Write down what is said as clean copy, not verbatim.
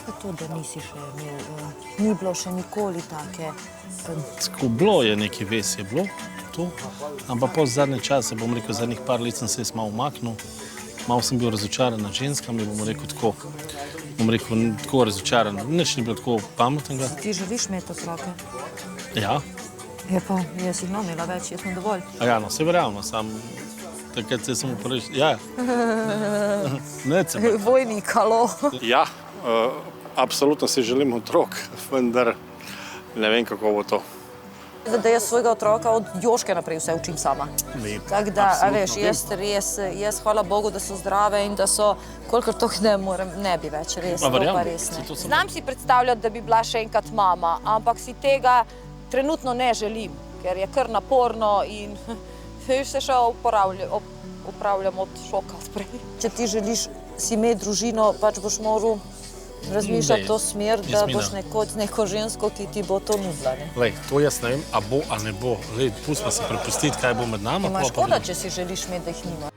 pa to, da nisi še imel, ni bilo še nikoli take... Tako bilo je, neki ves je bilo, to. Ampak po zadnje čase, bom rekel, zadnjih par let sem se jaz malo umaknil. Malo sem bil razočaran nad ženskami, bom rekel, tako razočaran. Nič ni bilo tako pametnega. Ti želiš imeti otroke? Ja. Je pa, jaz jih imela več, jaz sem dovolj. A ja, no, se verjamno, sam takrat se sem upravičil. Ja. Ne, se pa. Vojnik, halo. Ja, absolutno si želim otrok, vendar ne vem, kako bo to. Da jaz svojega otroka od Joške naprej vse učim sama. Tako da, a veš, jaz hvala Bogu, da so zdrave in da so, kolikor toliko ne bi več, res, to pa res ne. Znam si predstavljati, da bi bila še enkrat mama, ampak si tega trenutno ne želim, ker je kar naporno in se še opravljam od šoka odprej. Če ti želiš si imeti družino, pač boš moral razmišljati to smer, da boš neko žensko, ki ti bo to nudila. Lej, to jaz ne vem, a bo, a ne bo. Lej, pustimo se prepustiti, kaj bo med nama. Ima škoda, če si želiš imeti, da jih nima.